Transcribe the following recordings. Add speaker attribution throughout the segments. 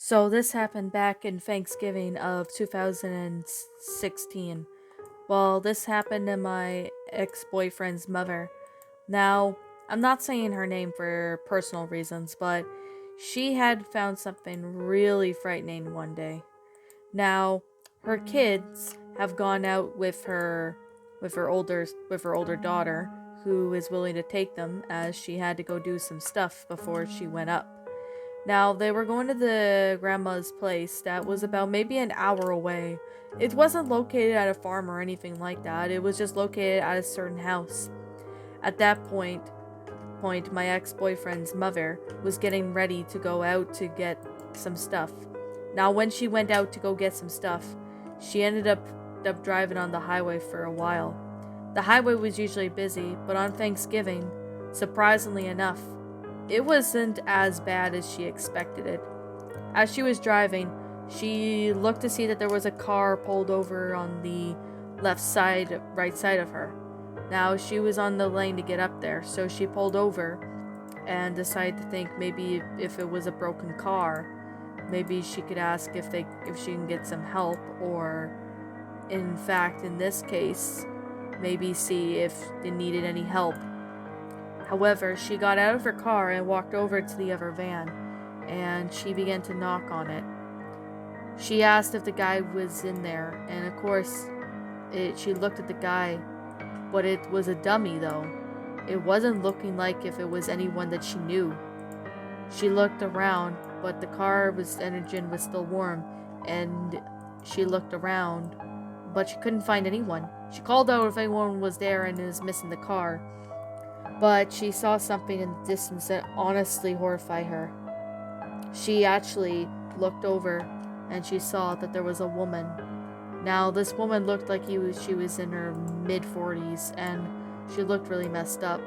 Speaker 1: So this happened back in Thanksgiving of 2016. Well, this happened to my ex-boyfriend's mother. Now, I'm not saying her name for personal reasons, but she had found something really frightening one day. Now, her kids have gone out with her older daughter, who is willing to take them as she had to go do some stuff before she went up. Now, they were going to the grandma's place that was about maybe an hour away. It wasn't located at a farm or anything like that. It was just located at a certain house. At that point, my ex-boyfriend's mother was getting ready to go out to get some stuff. Now, when she went out to go get some stuff, she ended up driving on the highway for a while. The highway was usually busy, but on Thanksgiving, surprisingly enough, it wasn't as bad as she expected it. As she was driving, she looked to see that there was a car pulled over on the right side of her. Now, she was on the lane to get up there, so she pulled over and decided to think maybe if it was a broken car, maybe she could ask if she can get some help, or in fact, in this case, maybe see if they needed any help. However, she got out of her car and walked over to the other van, and she began to knock on it. She asked if the guy was in there, and of course, she looked at the guy, but it was a dummy though. It wasn't looking like if it was anyone that she knew. She looked around, but the car's engine was still warm, and she looked around, but she couldn't find anyone. She called out if anyone was there and was missing the car, but she saw something in the distance that honestly horrified her. She actually looked over and she saw that there was a woman. Now, this woman looked like she was in her mid-40s, and she looked really messed up.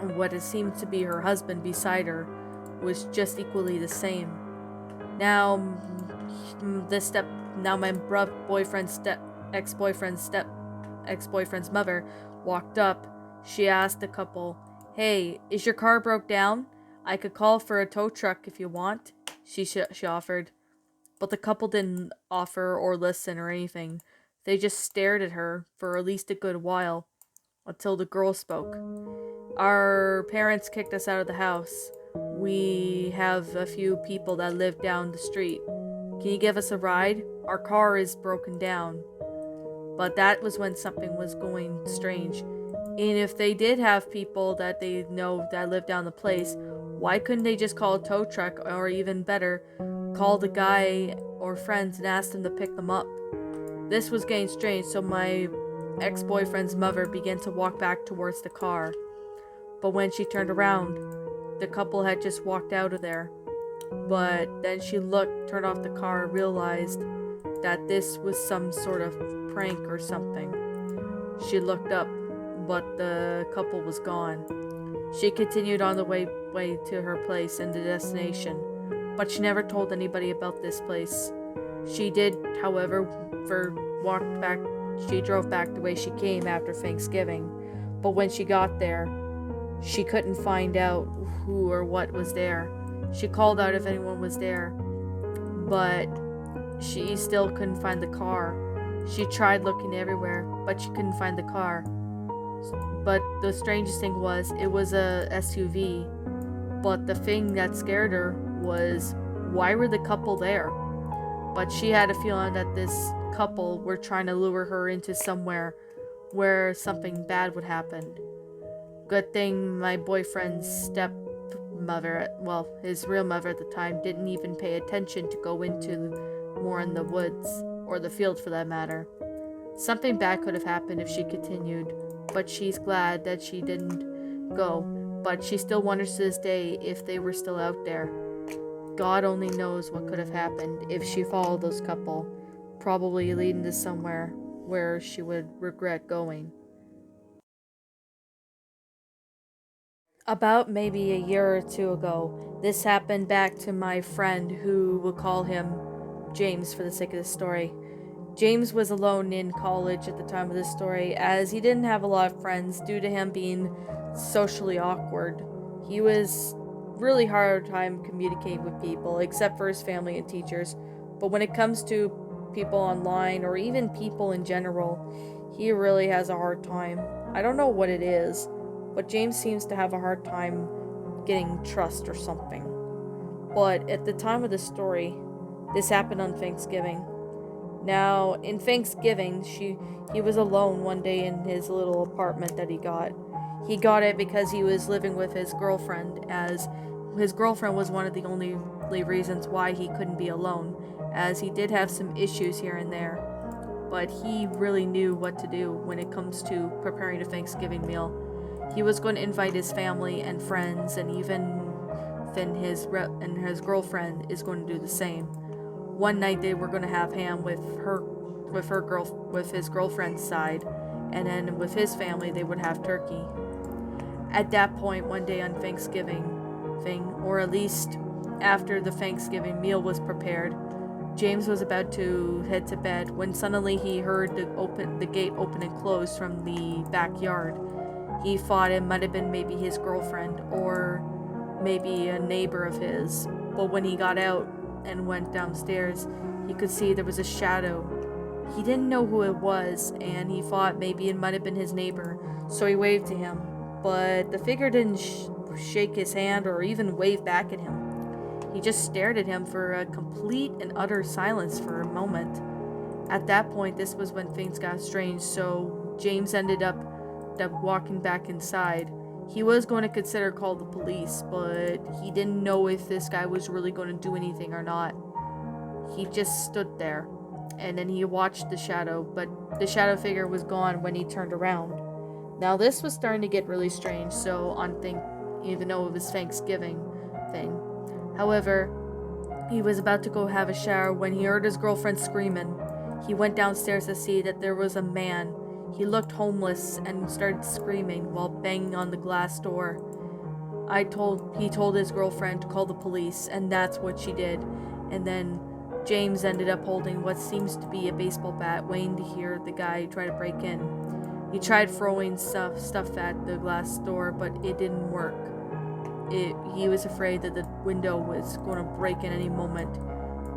Speaker 1: And what it seemed to be her husband beside her was just equally the same. Now, my ex-boyfriend's mother walked up. She asked the couple, "Hey, is your car broke down? I could call for a tow truck if you want," she offered. But the couple didn't offer or listen or anything. They just stared at her for at least a good while, until the girl spoke. "Our parents kicked us out of the house. We have a few people that live down the street. Can you give us a ride? Our car is broken down." But that was when something was going strange. And if they did have people that they know that live down the place, why couldn't they just call a tow truck, or even better, call the guy or friends and ask them to pick them up? This was getting strange, so my ex-boyfriend's mother began to walk back towards the car. But when she turned around, the couple had just walked out of there. But then she turned off the car, and realized that this was some sort of prank or something. She looked up, but the couple was gone. She continued on the way to her place and the destination, but she never told anybody about this place. She did, however, she drove back the way she came after Thanksgiving, but when she got there, she couldn't find out who or what was there. She called out if anyone was there, but she still couldn't find the car. She tried looking everywhere, but she couldn't find the car. But the strangest thing was, it was a SUV. But the thing that scared her was, why were the couple there? But she had a feeling that this couple were trying to lure her into somewhere where something bad would happen. Good thing my boyfriend's stepmother, well, his real mother at the time, didn't even pay attention to go into more in the woods, or the field for that matter. Something bad could have happened if she continued, but she's glad that she didn't go. But she still wonders to this day if they were still out there. God only knows what could have happened if she followed those couple, probably leading to somewhere where she would regret going. About maybe a year or two ago, this happened back to my friend, who we'll call him James for the sake of the story. James was alone in college at the time of this story, as he didn't have a lot of friends due to him being socially awkward. He was really hard time communicating with people, except for his family and teachers. But when it comes to people online or even people in general, he really has a hard time. I don't know what it is, but James seems to have a hard time getting trust or something. But at the time of the story, this happened on Thanksgiving. Now, in Thanksgiving, he was alone one day in his little apartment that he got. He got it because he was living with his girlfriend, as his girlfriend was one of the only reasons why he couldn't be alone, as he did have some issues here and there. But he really knew what to do when it comes to preparing a Thanksgiving meal. He was going to invite his family and friends, and even Finn, his girlfriend, is going to do the same. One night they were going to have ham with his girlfriend's side, and then with his family they would have turkey. At that point, one day on Thanksgiving, or at least after the Thanksgiving meal was prepared, James was about to head to bed when suddenly he heard the gate open and close from the backyard. He thought it might have been maybe his girlfriend or maybe a neighbor of his, but when he got out and went downstairs, he could see there was a shadow. He didn't know who it was, and he thought maybe it might have been his neighbor, so he waved to him, but the figure didn't shake his hand or even wave back at him. He just stared at him for a complete and utter silence for a moment. At that point, this was when things got strange, so James ended up walking back inside. He was going to consider call the police, but he didn't know if this guy was really going to do anything or not. He just stood there, and then he watched the shadow, but the shadow figure was gone when he turned around. Now this was starting to get really strange, even though it was Thanksgiving thing. However, he was about to go have a shower when he heard his girlfriend screaming. He went downstairs to see that there was a man. He looked homeless and started screaming while banging on the glass door. He told his girlfriend to call the police, and that's what she did. And then James ended up holding what seems to be a baseball bat, waiting to hear the guy try to break in. He tried throwing stuff at the glass door, but it didn't work. He was afraid that the window was going to break in any moment.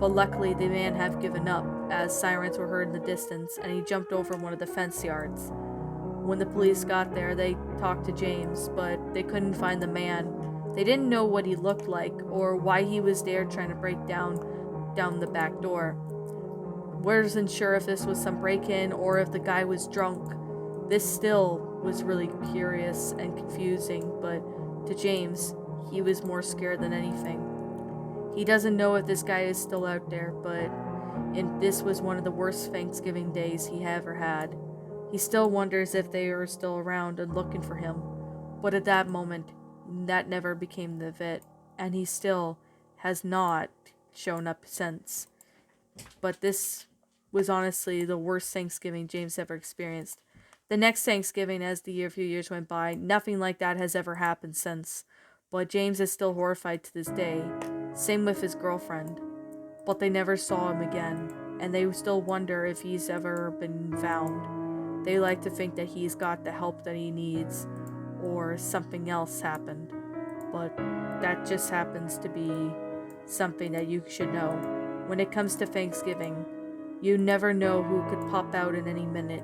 Speaker 1: But luckily, the man had given up, as sirens were heard in the distance, and he jumped over one of the fence yards. When the police got there, they talked to James, but they couldn't find the man. They didn't know what he looked like, or why he was there trying to break down the back door. Wasn't sure if this was some break-in, or if the guy was drunk. This still was really curious and confusing, but to James, he was more scared than anything. He doesn't know if this guy is still out there, but this was one of the worst Thanksgiving days he ever had. He still wonders if they are still around and looking for him, but at that moment, that never became the event, and he still has not shown up since. But this was honestly the worst Thanksgiving James ever experienced. The next Thanksgiving, as a few years went by, nothing like that has ever happened since, but James is still horrified to this day. Same with his girlfriend. But they never saw him again, and they still wonder if he's ever been found. They like to think that he's got the help that he needs, or something else happened. But that just happens to be something that you should know. When it comes to Thanksgiving, you never know who could pop out in any minute.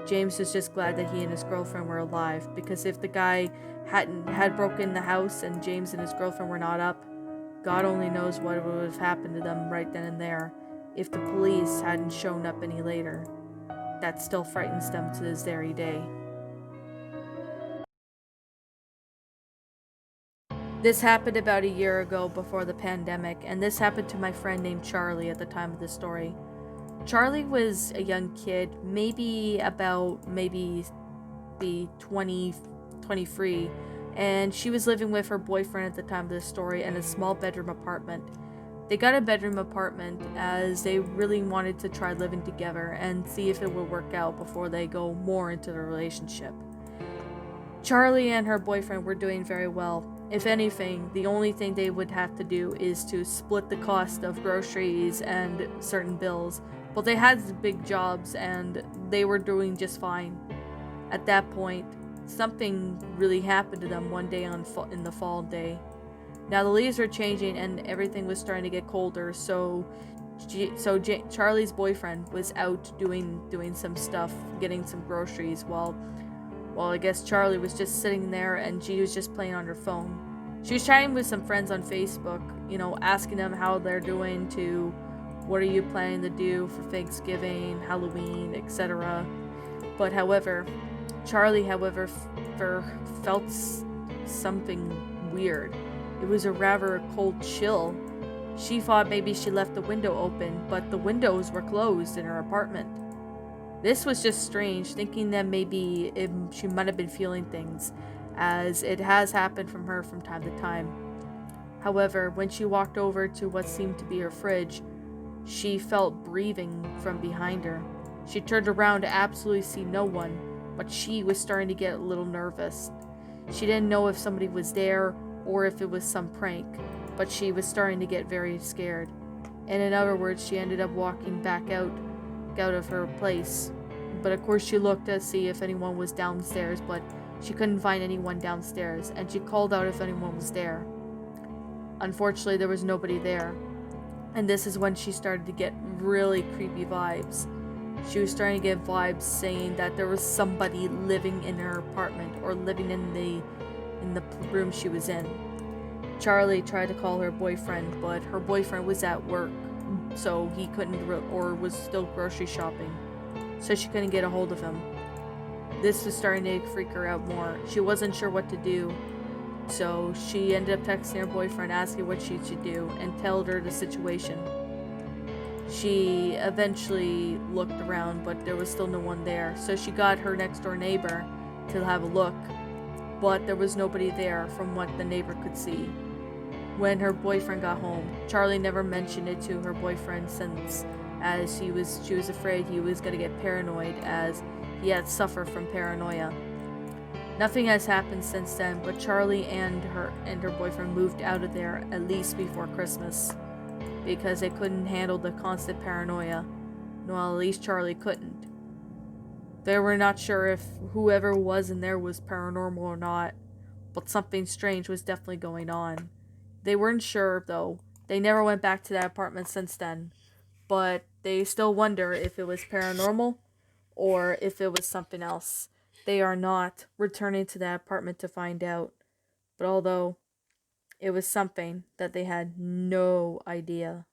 Speaker 1: James is just glad that he and his girlfriend were alive, because if the guy had broken the house and James and his girlfriend were not up, God only knows what would have happened to them right then and there if the police hadn't shown up any later. That still frightens them to this very day. This happened about a year ago before the pandemic, and this happened to my friend named Charlie at the time of the story. Charlie was a young kid, maybe 20, 23, and she was living with her boyfriend at the time of the story in a small bedroom apartment. They got a bedroom apartment as they really wanted to try living together and see if it would work out before they go more into the relationship. Charlie and her boyfriend were doing very well. If anything, the only thing they would have to do is to split the cost of groceries and certain bills, but they had big jobs and they were doing just fine. At that point, something really happened to them one day in the fall day. Now the leaves were changing and everything was starting to get colder, so Charlie's boyfriend was out doing some stuff, getting some groceries, while I guess Charlie was just sitting there and she was just playing on her phone. She was chatting with some friends on Facebook, asking them how they're doing, to what are you planning to do for Thanksgiving, Halloween, etc. But however, Charlie, felt something weird. It was a rather cold chill. She thought maybe she left the window open, but the windows were closed in her apartment. This was just strange, thinking that maybe she might have been feeling things, as it has happened from her from time to time. However, when she walked over to what seemed to be her fridge, she felt breathing from behind her. She turned around to absolutely see no one, but she was starting to get a little nervous. She didn't know if somebody was there or if it was some prank, but she was starting to get very scared. And in other words, she ended up walking back out of her place. But of course she looked to see if anyone was downstairs, but she couldn't find anyone downstairs, and she called out if anyone was there. Unfortunately, there was nobody there. And this is when she started to get really creepy vibes. She was starting to get vibes saying that there was somebody living in her apartment, or living in the room she was in. Charlie tried to call her boyfriend, but her boyfriend was at work, so he couldn't, or was still grocery shopping, so she couldn't get a hold of him. This was starting to freak her out more. She wasn't sure what to do, so she ended up texting her boyfriend asking what she should do and told her the situation. She eventually looked around, but there was still no one there, so she got her next door neighbor to have a look, but there was nobody there from what the neighbor could see. When her boyfriend got home, Charlie never mentioned it to her boyfriend, since as she was afraid he was going to get paranoid, as he had suffered from paranoia. Nothing has happened since then, but Charlie and her boyfriend moved out of there at least before Christmas, because they couldn't handle the constant paranoia. Well, at least Charlie couldn't. They were not sure if whoever was in there was paranormal or not, but something strange was definitely going on. They weren't sure, though. They never went back to that apartment since then, but they still wonder if it was paranormal or if it was something else. They are not returning to that apartment to find out, but although it was something that they had no idea.